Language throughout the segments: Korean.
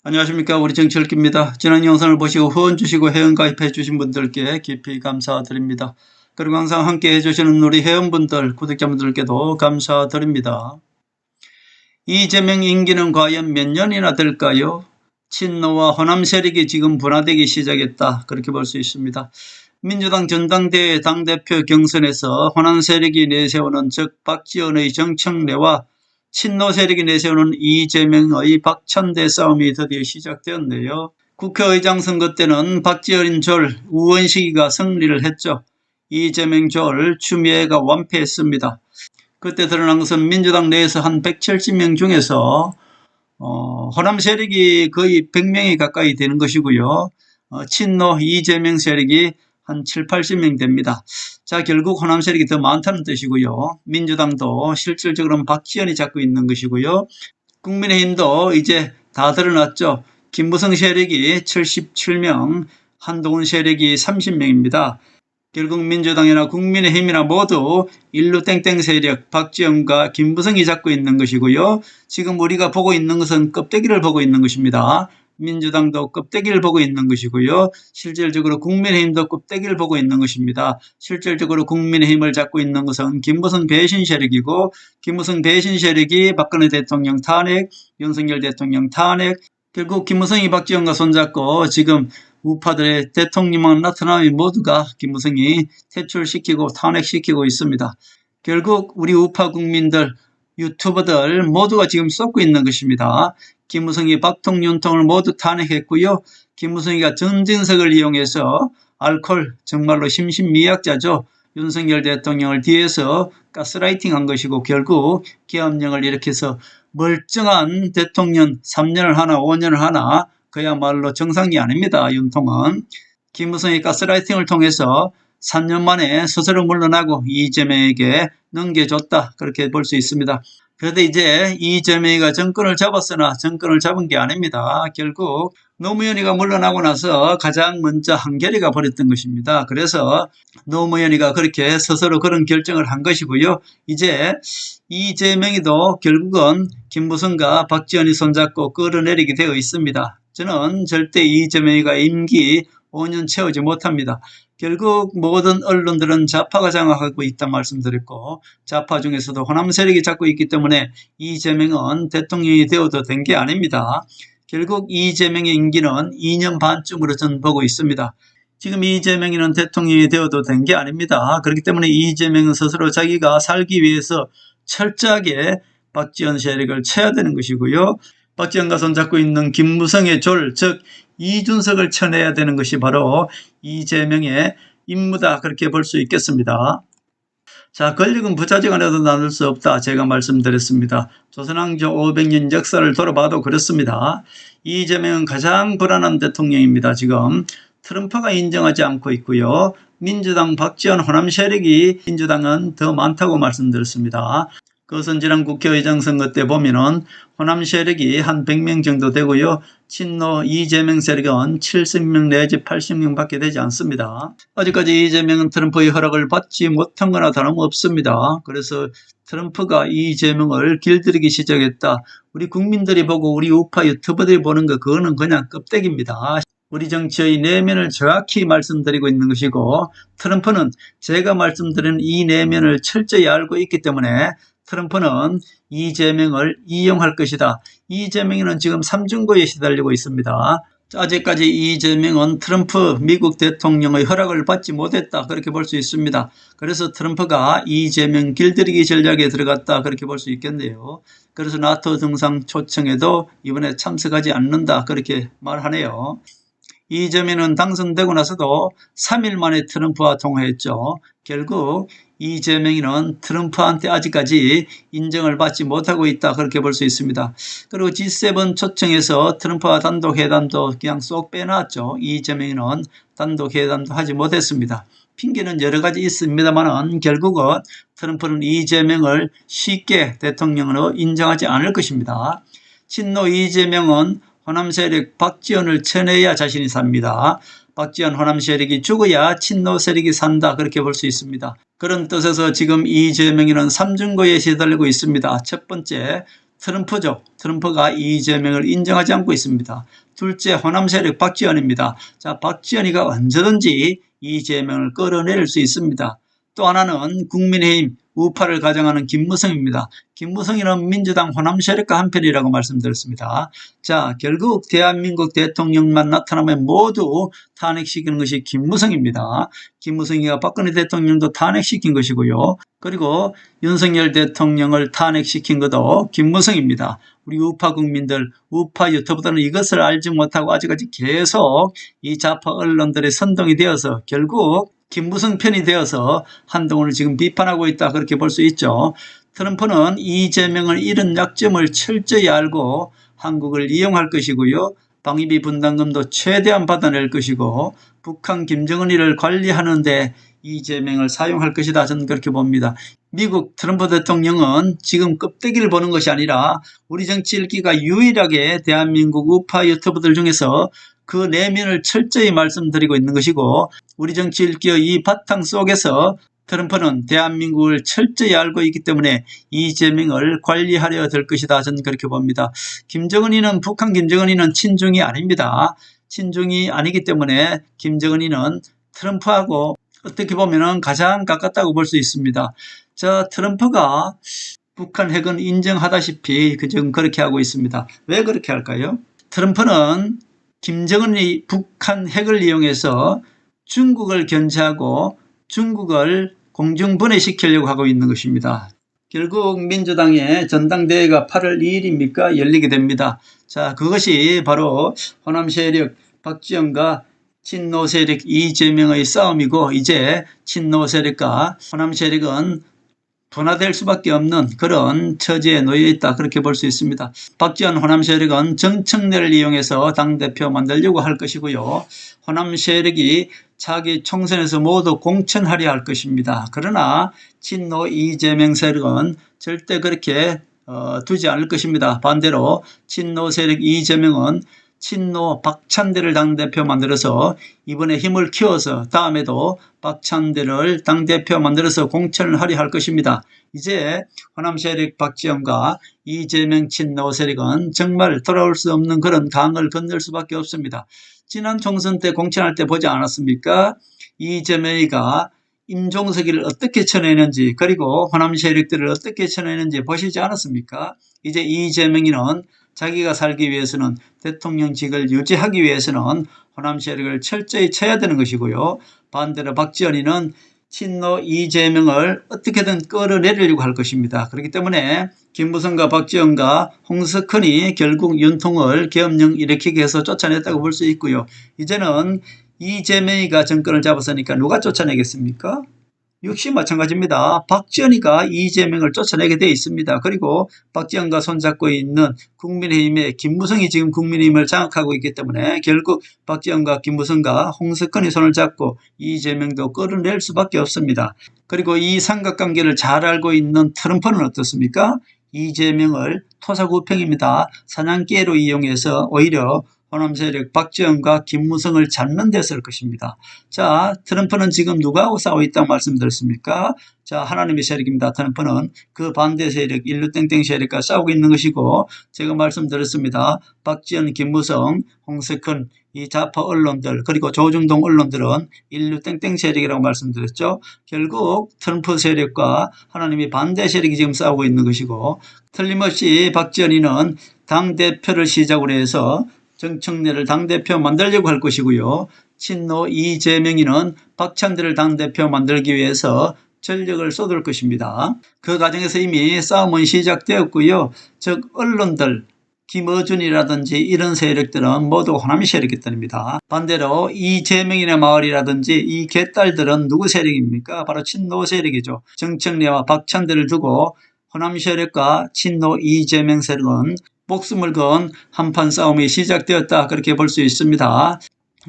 안녕하십니까. 우리 정치읽기입니다. 지난 영상을 보시고 후원 주시고 회원 가입해 주신 분들께 깊이 감사드립니다. 그리고 항상 함께 해주시는 우리 회원분들, 구독자분들께도 감사드립니다. 이재명 임기는 과연 몇 년이나 될까요? 친노와 호남 세력이 지금 분화되기 시작했다. 그렇게 볼 수 있습니다. 민주당 전당대회 당대표 경선에서 호남 세력이 내세우는 즉 박지원의 정청래와 친노 세력이 내세우는 이재명의 박찬대 싸움이 드디어 시작되었네요. 국회의장 선거 때는 박지원 졸 우원식이가 승리를 했죠. 이재명 졸 추미애가 완패했습니다. 그때 드러난 것은 민주당 내에서 한 170명 중에서 호남 세력이 거의 100명이 가까이 되는 것이고요. 친노 이재명 세력이 한 7, 80명 됩니다. 자, 결국 호남 세력이 더 많다는 뜻이고요. 민주당도 실질적으로는 박지원이 잡고 있는 것이고요. 국민의힘도 이제 다 드러났죠. 김무성 세력이 77명, 한동훈 세력이 30명입니다. 결국 민주당이나 국민의힘이나 모두 일루 땡땡 세력 박지원과 김무성이 잡고 있는 것이고요. 지금 우리가 보고 있는 것은 껍데기를 보고 있는 것입니다. 민주당도 껍데기를 보고 있는 것이고요. 실질적으로 국민의힘도 껍데기를 보고 있는 것입니다. 실질적으로 국민의힘을 잡고 있는 것은 김무성 배신 세력이고, 김무성 배신 세력이 박근혜 대통령 탄핵, 윤석열 대통령 탄핵, 결국 김무성이 박지원과 손잡고 지금 우파들의 대통령만 나타나면 모두가 김무성이 퇴출시키고 탄핵시키고 있습니다. 결국 우리 우파 국민들, 유튜버들 모두가 지금 쏟고 있는 것입니다. 김무성이 박통, 윤통을 모두 탄핵했고요. 김무성이가 전진석을 이용해서 알콜, 정말로 심신미약자죠. 윤석열 대통령을 뒤에서 가스라이팅한 것이고 결국 계엄령을 일으켜서 멀쩡한 대통령 3년을 하나 5년을 하나 그야말로 정상이 아닙니다. 윤통은. 김무성이 가스라이팅을 통해서 3년 만에 스스로 물러나고 이재명에게 넘겨줬다. 그렇게 볼 수 있습니다. 그런데 이제 이재명이가 정권을 잡았으나 정권을 잡은 게 아닙니다. 결국 노무현이가 물러나고 나서 가장 먼저 한겨레가 벌였던 것입니다. 그래서 노무현이가 그렇게 스스로 그런 결정을 한 것이고요. 이제 이재명이도 결국은 김무성과 박지원이 손잡고 끌어내리게 되어 있습니다. 저는 절대 이재명이가 임기 5년 채우지 못합니다. 결국 모든 언론들은 좌파가 장악하고 있다는 말씀드렸고 좌파 중에서도 호남 세력이 잡고 있기 때문에 이재명은 대통령이 되어도 된 게 아닙니다. 결국 이재명의 임기는 2년 반쯤으로 저는 보고 있습니다. 지금 이재명이는 대통령이 되어도 된 게 아닙니다. 그렇기 때문에 이재명은 스스로 자기가 살기 위해서 철저하게 박지원 세력을 쳐야 되는 것이고요. 박지원과 손잡고 있는 김무성의 졸, 즉 이준석을 쳐내야 되는 것이 바로 이재명의 임무다. 그렇게 볼 수 있겠습니다. 자, 권력은 부자지간에도 나눌 수 없다. 제가 말씀드렸습니다. 조선왕조 500년 역사를 돌아봐도 그렇습니다. 이재명은 가장 불안한 대통령입니다. 지금 트럼프가 인정하지 않고 있고요. 민주당 박지원 호남 세력이 민주당은 더 많다고 말씀드렸습니다. 그것은 지난 국회의장 선거 때 보면은 호남 세력이 한 100명 정도 되고요. 친노 이재명 세력은 70명 내지 80명 밖에 되지 않습니다. 아직까지 이재명은 트럼프의 허락을 받지 못한 거나 다름없습니다. 그래서 트럼프가 이재명을 길들이기 시작했다. 우리 국민들이 보고 우리 우파 유튜버들이 보는 거 그거는 그냥 껍데기입니다. 우리 정치의 내면을 정확히 말씀드리고 있는 것이고 트럼프는 제가 말씀드린 이 내면을 철저히 알고 있기 때문에 트럼프는 이재명을 이용할 것이다. 이재명은 지금 삼중고에 시달리고 있습니다. 아직까지 이재명은 트럼프 미국 대통령의 허락을 받지 못했다. 그렇게 볼 수 있습니다. 그래서 트럼프가 이재명 길들이기 전략에 들어갔다. 그렇게 볼 수 있겠네요. 그래서 나토 정상 초청에도 이번에 참석하지 않는다. 그렇게 말하네요. 이재명은 당선되고 나서도 3일 만에 트럼프와 통화했죠. 결국 이재명이는 트럼프한테 아직까지 인정을 받지 못하고 있다. 그렇게 볼 수 있습니다. 그리고 G7 초청에서 트럼프와 단독 회담도 그냥 쏙 빼놨죠. 이재명이는 단독 회담도 하지 못했습니다. 핑계는 여러 가지 있습니다만 결국은 트럼프는 이재명을 쉽게 대통령으로 인정하지 않을 것입니다. 친노 이재명은 호남 세력 박지원을 쳐내야 자신이 삽니다. 박지원 호남 세력이 죽어야 친노 세력이 산다. 그렇게 볼 수 있습니다. 그런 뜻에서 지금 이재명이는 삼중고에 시달리고 있습니다. 첫 번째, 트럼프죠. 트럼프가 이재명을 인정하지 않고 있습니다. 둘째, 호남 세력 박지원입니다. 자, 박지원이가 언제든지 이재명을 끌어내릴 수 있습니다. 또 하나는 국민의힘 우파를 가정하는 김무성입니다. 김무성이는 민주당 호남 세력과 한편이라고 말씀드렸습니다. 자, 결국 대한민국 대통령만 나타나면 모두 탄핵시키는 것이 김무성입니다. 김무성이가 박근혜 대통령도 탄핵시킨 것이고요. 그리고 윤석열 대통령을 탄핵시킨 것도 김무성입니다. 우리 우파 국민들, 우파 유튜버들은 이것을 알지 못하고 아직까지 계속 이 좌파 언론들의 선동이 되어서 결국 김무성 편이 되어서 한동훈을 지금 비판하고 있다, 그렇게 볼 수 있죠. 트럼프는 이재명을 이런 약점을 철저히 알고 한국을 이용할 것이고요. 방위비 분담금도 최대한 받아낼 것이고 북한 김정은이를 관리하는 데 이재명을 사용할 것이다, 저는 그렇게 봅니다. 미국 트럼프 대통령은 지금 껍데기를 보는 것이 아니라 우리 정치 읽기가 유일하게 대한민국 우파 유튜버들 중에서 그 내면을 철저히 말씀드리고 있는 것이고, 우리 정치 읽기의 이 바탕 속에서 트럼프는 대한민국을 철저히 알고 있기 때문에 이재명을 관리하려 될 것이다, 저는 그렇게 봅니다. 김정은이는, 북한 김정은이는 친중이 아닙니다. 친중이 아니기 때문에 김정은이는 트럼프하고 어떻게 보면 가장 가깝다고 볼 수 있습니다. 자, 트럼프가 북한 핵은 인정하다시피 지금 그렇게 하고 있습니다. 왜 그렇게 할까요? 트럼프는 김정은이 북한 핵을 이용해서 중국을 견제하고 중국을 공중분해시키려고 하고 있는 것입니다. 결국 민주당의 전당대회가 8월 2일입니까? 열리게 됩니다. 자, 그것이 바로 호남 세력 박지원과 친노 세력 이재명의 싸움이고, 이제 친노 세력과 호남 세력은 분화될 수밖에 없는 그런 처지에 놓여 있다, 그렇게 볼 수 있습니다. 박지원 호남 세력은 정청래를 이용해서 당대표 만들려고 할 것이고요. 호남 세력이 차기 총선에서 모두 공천하려 할 것입니다. 그러나 친노 이재명 세력은 절대 그렇게 두지 않을 것입니다. 반대로 친노 세력 이재명은 친노 박찬대를 당대표 만들어서 이번에 힘을 키워서 다음에도 박찬대를 당대표 만들어서 공천을 하려 할 것입니다. 이제 호남 세력 박지원과 이재명 친노 세력은 정말 돌아올 수 없는 그런 강을 건널 수밖에 없습니다. 지난 총선 때 공천할 때 보지 않았습니까? 이재명이가 임종석이를 어떻게 쳐내는지, 그리고 호남 세력들을 어떻게 쳐내는지 보시지 않았습니까? 이제 이재명이는 자기가 살기 위해서는, 대통령직을 유지하기 위해서는 호남 세력을 철저히 쳐야 되는 것이고요. 반대로 박지원이는 친노 이재명을 어떻게든 끌어내리려고 할 것입니다. 그렇기 때문에 김무성과 박지원과 홍석헌이 결국 윤통을 계엄령 일으키기 위해서 쫓아냈다고 볼 수 있고요. 이제는 이재명이가 정권을 잡았으니까 누가 쫓아내겠습니까? 역시 마찬가지입니다. 박지원이가 이재명을 쫓아내게 되어 있습니다. 그리고 박지원과 손잡고 있는 국민의힘의 김무성이 지금 국민의힘을 장악하고 있기 때문에 결국 박지원과 김무성과 홍석헌이 손을 잡고 이재명도 끌어낼 수밖에 없습니다. 그리고 이 삼각관계를 잘 알고 있는 트럼프는 어떻습니까? 이재명을 토사구팽입니다. 사냥개로 이용해서 오히려 호남 세력 박지원과 김무성을 잡는 데 쓸 것입니다. 자, 트럼프는 지금 누구하고 싸우고 있다고 말씀드렸습니까? 자, 하나님의 세력입니다. 트럼프는 그 반대 세력, 인류땡땡 세력과 싸우고 있는 것이고, 제가 말씀드렸습니다. 박지원, 김무성, 홍석헌, 이 좌파 언론들, 그리고 조중동 언론들은 인류땡땡 세력이라고 말씀드렸죠. 결국 트럼프 세력과 하나님의 반대 세력이 지금 싸우고 있는 것이고, 틀림없이 박지원이는 당대표를 시작으로 해서 정청래를 당대표 만들려고 할 것이고요. 친노 이재명이는 박찬대를 당대표 만들기 위해서 전력을 쏟을 것입니다. 그 과정에서 이미 싸움은 시작되었고요. 즉 언론들, 김어준이라든지 이런 세력들은 모두 호남 세력입니다. 반대로 이재명이네 마을이라든지 이 개딸들은 누구 세력입니까? 바로 친노 세력이죠. 정청래와 박찬대를 두고 호남 세력과 친노 이재명 세력은 목숨을 건 한판 싸움이 시작되었다, 그렇게 볼 수 있습니다.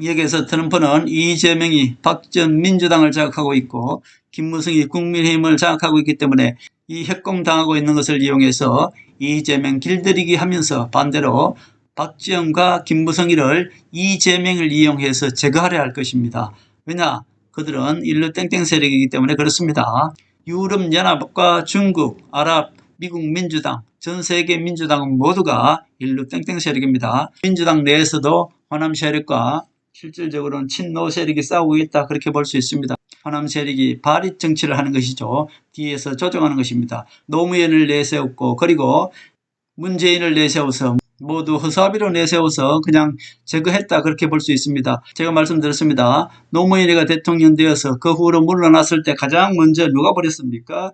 여기에서 트럼프는 이재명이 박지원 민주당을 장악하고 있고 김무성이 국민의힘을 장악하고 있기 때문에 이 협공당하고 있는 것을 이용해서 이재명 길들이기 하면서 반대로 박지원과 김무성이를 이재명을 이용해서 제거하려 할 것입니다. 왜냐? 그들은 인류땡땡 세력이기 때문에 그렇습니다. 유럽연합과 중국, 아랍, 미국 민주당, 전 세계 민주당은 모두가 일루 땡땡 세력입니다. 민주당 내에서도 호남 세력과 실질적으로는 친노 세력이 싸우고 있다, 그렇게 볼 수 있습니다. 호남 세력이 발익 정치를 하는 것이죠. 뒤에서 조정하는 것입니다. 노무현을 내세웠고, 그리고 문재인을 내세워서 모두 허수아비로 내세워서 그냥 제거했다, 그렇게 볼 수 있습니다. 제가 말씀드렸습니다. 노무현이가 대통령 되어서 그 후로 물러났을 때 가장 먼저 누가 버렸습니까?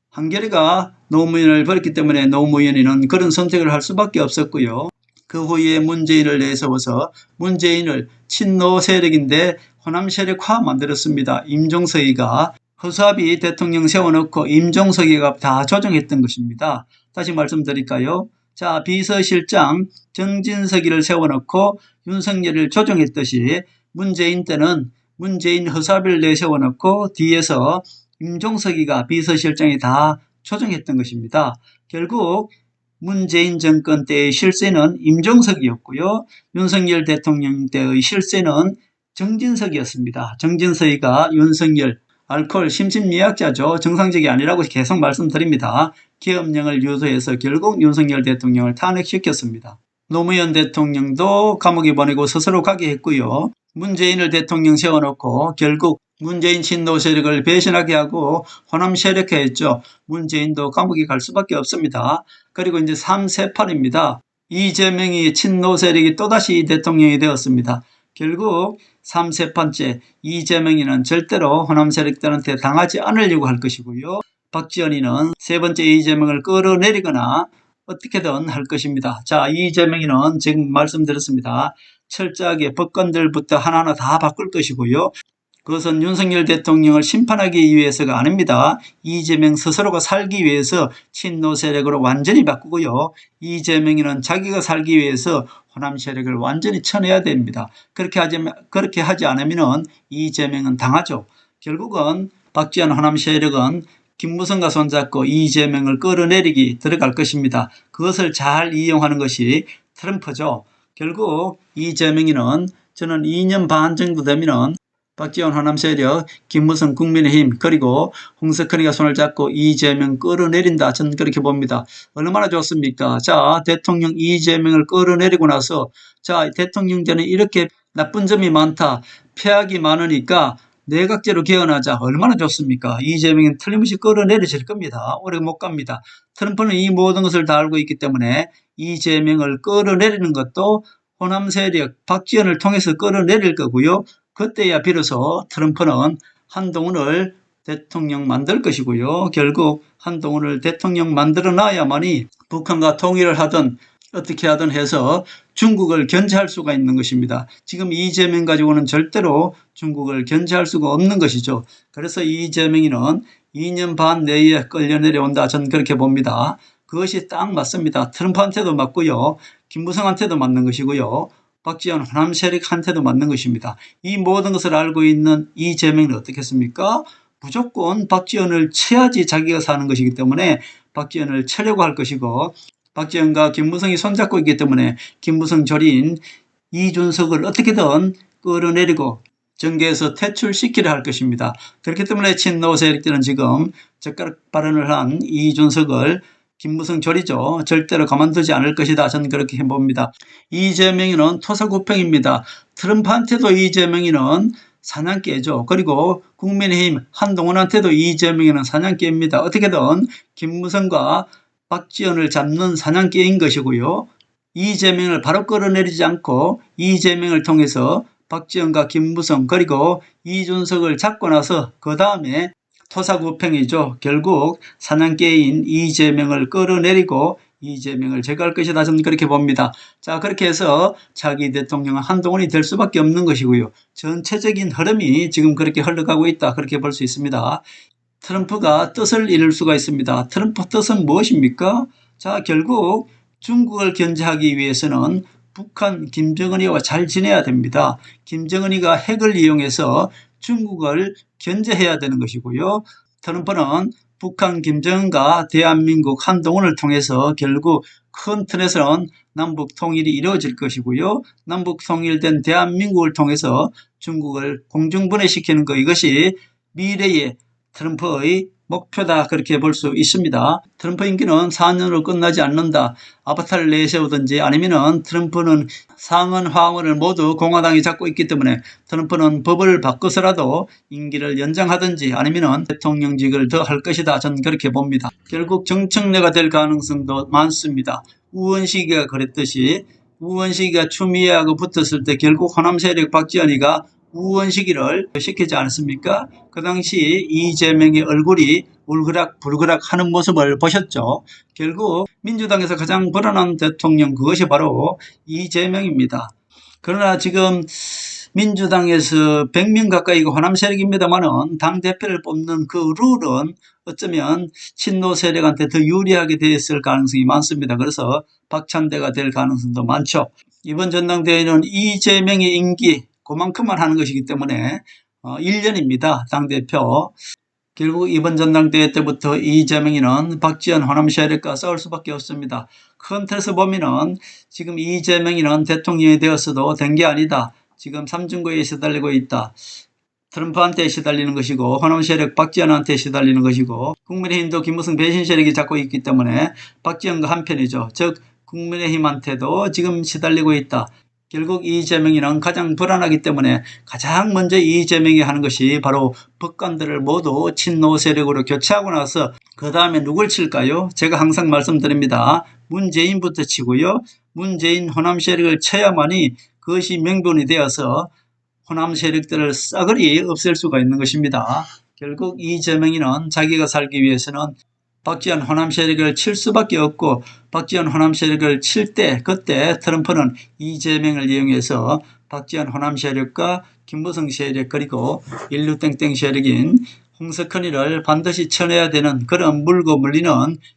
한겨레가 노무현을 버렸기 때문에 노무현이는 그런 선택을 할 수밖에 없었고요. 그 후에 문재인을 내세워서 문재인을 친노 세력인데 호남 세력화 만들었습니다. 임종석이가 허수아비 대통령 세워놓고 임종석이가 다 조정했던 것입니다. 다시 말씀드릴까요? 자, 비서실장 정진석이를 세워놓고 윤석열을 조정했듯이 문재인 때는 문재인 허수아비를 내세워놓고 뒤에서 임종석이가 비서실장이 다 조정했던 것입니다. 결국 문재인 정권 때의 실세는 임종석이었고요. 윤석열 대통령 때의 실세는 정진석이었습니다. 정진석이가 윤석열, 알코올 심신미약자죠. 정상적이 아니라고 계속 말씀드립니다. 계엄령을 유도해서 결국 윤석열 대통령을 탄핵시켰습니다. 노무현 대통령도 감옥에 보내고 스스로 가게 했고요. 문재인을 대통령 세워놓고 결국 문재인 친노 세력을 배신하게 하고 호남 세력화했죠. 문재인도 감옥에 갈 수밖에 없습니다. 그리고 이제 3세판입니다. 이재명이 친노 세력이 또다시 대통령이 되었습니다. 결국 3세판째 이재명이는 절대로 호남 세력들한테 당하지 않으려고 할 것이고요. 박지원이는 세 번째 이재명을 끌어내리거나 어떻게든 할 것입니다. 자, 이재명이는 지금 말씀드렸습니다. 철저하게 법관들부터 하나하나 다 바꿀 것이고요. 그것은 윤석열 대통령을 심판하기 위해서가 아닙니다. 이재명 스스로가 살기 위해서 친노 세력으로 완전히 바꾸고요. 이재명이는 자기가 살기 위해서 호남 세력을 완전히 쳐내야 됩니다. 그렇게 하지 않으면 이재명은 당하죠. 결국은 박지원 호남 세력은 김무성과 손잡고 이재명을 끌어내리기 들어갈 것입니다. 그것을 잘 이용하는 것이 트럼프죠. 결국 이재명이는 저는 2년 반 정도 되면은 박지원 호남 세력, 김무성 국민의힘, 그리고 홍석현이가 손을 잡고 이재명 끌어내린다, 저는 그렇게 봅니다. 얼마나 좋습니까? 자, 대통령 이재명을 끌어내리고 나서 자, 대통령제는 이렇게 나쁜 점이 많다, 폐악이 많으니까 내각제로 개헌하자, 얼마나 좋습니까? 이재명은 틀림없이 끌어내려질 겁니다. 오래 못 갑니다. 트럼프는 이 모든 것을 다 알고 있기 때문에 이재명을 끌어내리는 것도 호남 세력 박지원을 통해서 끌어내릴 거고요. 그때야 비로소 트럼프는 한동훈을 대통령 만들 것이고요. 결국 한동훈을 대통령 만들어 놔야만이 북한과 통일을 하든 어떻게 하든 해서 중국을 견제할 수가 있는 것입니다. 지금 이재명 가지고는 절대로 중국을 견제할 수가 없는 것이죠. 그래서 이재명이는 2년 반 내에 끌려 내려온다, 저는 그렇게 봅니다. 그것이 딱 맞습니다. 트럼프한테도 맞고요. 김무성한테도 맞는 것이고요. 박지원 호남 세력한테도 맞는 것입니다. 이 모든 것을 알고 있는 이재명은 어떻겠습니까? 무조건 박지원을 쳐야지 자기가 사는 것이기 때문에 박지원을 쳐려고 할 것이고, 박지원과 김무성이 손잡고 있기 때문에 김무성 절인 이준석을 어떻게든 끌어내리고 정계에서 퇴출시키려 할 것입니다. 그렇기 때문에 친노 세력들은 지금 젓가락 발언을 한 이준석을 김무성 조리죠. 절대로 가만두지 않을 것이다, 저는 그렇게 봅니다. 이재명이는 토사구팽입니다. 트럼프한테도 이재명이는 사냥개죠. 그리고 국민의힘 한동훈한테도 이재명이는 사냥개입니다. 어떻게든 김무성과 박지원을 잡는 사냥개인 것이고요. 이재명을 바로 끌어내리지 않고 이재명을 통해서 박지원과 김무성 그리고 이준석을 잡고 나서 그 다음에 토사구팽이죠. 결국 사냥개인 이재명을 끌어내리고 이재명을 제거할 것이다, 저는 그렇게 봅니다. 자, 그렇게 해서 차기 대통령은 한동훈이 될 수밖에 없는 것이고요. 전체적인 흐름이 지금 그렇게 흘러가고 있다, 그렇게 볼 수 있습니다. 트럼프가 뜻을 이룰 수가 있습니다. 트럼프 뜻은 무엇입니까? 자, 결국 중국을 견제하기 위해서는 북한 김정은이와 잘 지내야 됩니다. 김정은이가 핵을 이용해서 중국을 견제해야 되는 것이고요. 트럼프는 북한 김정은과 대한민국 한동훈을 통해서 결국 큰 틀에서는 남북 통일이 이루어질 것이고요. 남북 통일된 대한민국을 통해서 중국을 공중분해시키는 것, 이것이 미래의 트럼프의 목표다 그렇게 볼 수 있습니다. 트럼프 임기는 4년으로 끝나지 않는다. 아바타를 내세우든지 아니면은 트럼프는 상원 하원을 모두 공화당이 잡고 있기 때문에 트럼프는 법을 바꿔서라도 임기를 연장하든지 아니면은 대통령직을 더 할 것이다. 저는 그렇게 봅니다. 결국 정청래가 될 가능성도 많습니다. 우원식이가 그랬듯이 우원식이가 추미애하고 붙었을 때 결국 호남 세력 박지원이가 우원식이를 시키지 않았습니까? 그 당시 이재명의 얼굴이 울그락불그락 하는 모습을 보셨죠. 결국 민주당에서 가장 불안한 대통령, 그것이 바로 이재명입니다. 그러나 지금 민주당에서 100명 가까이가 호남 세력입니다만은 당대표를 뽑는 그 룰은 어쩌면 친노 세력한테 더 유리하게 되었을 가능성이 많습니다. 그래서 박찬대가 될 가능성도 많죠. 이번 전당대회는 이재명의 임기 그만큼만 하는 것이기 때문에 1년입니다. 당대표. 결국 이번 전당대회 때부터 이재명이는 박지원 호남 세력과 싸울 수밖에 없습니다. 큰 틀에서 보면은 지금 이재명이는 대통령이 되었어도 된 게 아니다. 지금 삼중고에 시달리고 있다. 트럼프한테 시달리는 것이고 호남 세력 박지원한테 시달리는 것이고 국민의힘도 김무성 배신 세력이 잡고 있기 때문에 박지원과 한편이죠. 즉 국민의힘한테도 지금 시달리고 있다. 결국 이재명이는 가장 불안하기 때문에 가장 먼저 이재명이 하는 것이 바로 법관들을 모두 친노 세력으로 교체하고 나서 그 다음에 누굴 칠까요? 제가 항상 말씀드립니다. 문재인부터 치고요. 문재인 호남 세력을 쳐야만이 그것이 명분이 되어서 호남 세력들을 싸그리 없앨 수가 있는 것입니다. 결국 이재명이는 자기가 살기 위해서는 박지원 호남 세력을 칠 수밖에 없고 박지원 호남 세력을 칠 때 그때 트럼프는 이재명을 이용해서 박지원 호남 세력과 김무성 세력 그리고 인류땡땡 세력인 홍석헌이를 반드시 쳐내야 되는 그런 물고 물리는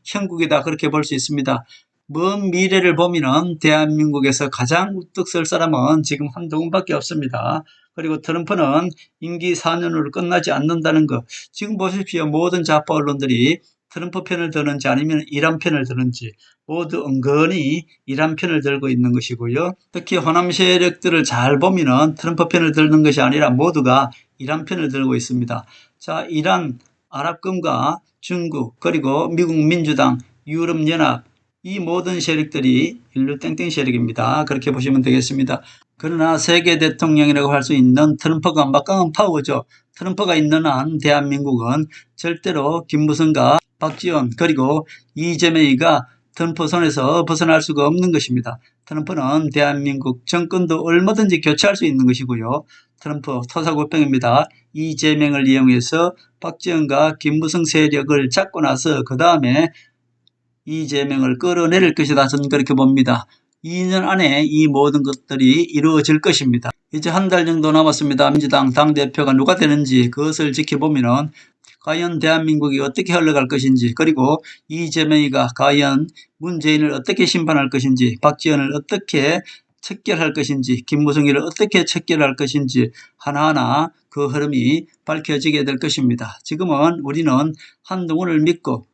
형국이다 그렇게 볼 수 있습니다. 먼 미래를 보면은 대한민국에서 가장 우뚝 설 사람은 지금 한동훈밖에 없습니다. 그리고 트럼프는 임기 4년으로 끝나지 않는다는 것. 지금 보십시오. 모든 좌파 언론들이 트럼프 편을 드는지 아니면 이란 편을 드는지 모두 은근히 이란 편을 들고 있는 것이고요. 특히 호남 세력들을 잘 보면은 트럼프 편을 드는 것이 아니라 모두가 이란 편을 들고 있습니다. 자, 이란, 아랍권과 중국 그리고 미국 민주당, 유럽연합 이 모든 세력들이 인류땡땡 세력입니다. 그렇게 보시면 되겠습니다. 그러나 세계 대통령이라고 할 수 있는 트럼프가 막강한 파워죠. 트럼프가 있는 한 대한민국은 절대로 김무성과 박지원 그리고 이재명이가 트럼프 손에서 벗어날 수가 없는 것입니다. 트럼프는 대한민국 정권도 얼마든지 교체할 수 있는 것이고요. 트럼프 토사구팽입니다. 이재명을 이용해서 박지원과 김무성 세력을 잡고 나서 그 다음에 이재명을 끌어내릴 것이다. 저는 그렇게 봅니다. 2년 안에 이 모든 것들이 이루어질 것입니다. 이제 한 달 정도 남았습니다. 민주당 당대표가 누가 되는지 그것을 지켜보면은 과연 대한민국이 어떻게 흘러갈 것인지 그리고 이재명이가 과연 문재인을 어떻게 심판할 것인지 박지원을 어떻게 척결할 것인지 김무성이를 어떻게 척결할 것인지 하나하나 그 흐름이 밝혀지게 될 것입니다. 지금은 우리는 한동훈을 믿고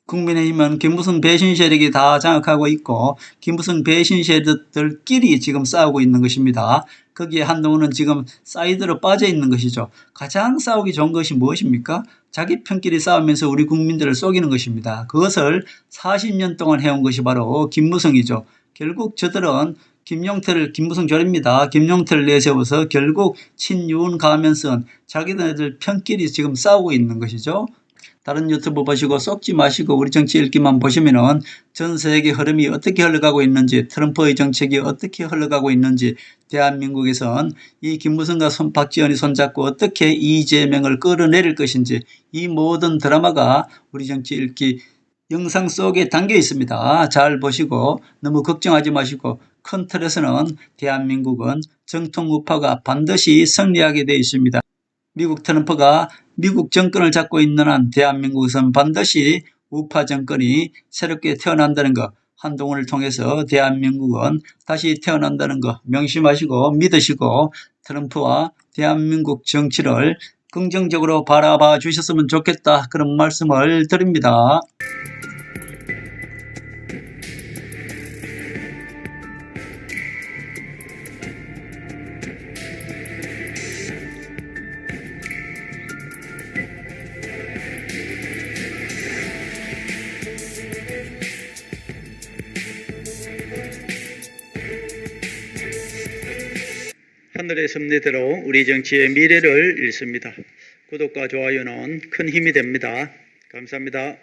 국민의힘은 김무성 배신 세력이 다 장악하고 있고 김무성 배신 세력들끼리 지금 싸우고 있는 것입니다. 거기에 한동훈은 지금 사이드로 빠져 있는 것이죠. 가장 싸우기 좋은 것이 무엇입니까? 자기 편끼리 싸우면서 우리 국민들을 속이는 것입니다. 그것을 40년 동안 해온 것이 바로 김무성이죠. 결국 저들은 김무성 조립니다. 김용태를 내세워서 결국 친윤 가면서 자기들 편끼리 지금 싸우고 있는 것이죠. 다른 유튜브 보시고 쏙지 마시고 우리 정치 읽기만 보시면은 전 세계 흐름이 어떻게 흘러가고 있는지 트럼프의 정책이 어떻게 흘러가고 있는지 대한민국에선 이 김무성과 박지원이 손잡고 어떻게 이재명을 끌어내릴 것인지 이 모든 드라마가 우리 정치 읽기 영상 속에 담겨 있습니다. 잘 보시고 너무 걱정하지 마시고 큰 틀에서는 대한민국은 정통 우파가 반드시 승리하게 되어 있습니다. 미국 트럼프가 미국 정권을 잡고 있는 한 대한민국에서는 반드시 우파 정권이 새롭게 태어난다는 것, 한동훈을 통해서 대한민국은 다시 태어난다는 것 명심하시고 믿으시고 트럼프와 대한민국 정치를 긍정적으로 바라봐 주셨으면 좋겠다 그런 말씀을 드립니다. 하늘의 섭리대로 우리 정치의 미래를 읽습니다. 구독과 좋아요는 큰 힘이 됩니다. 감사합니다.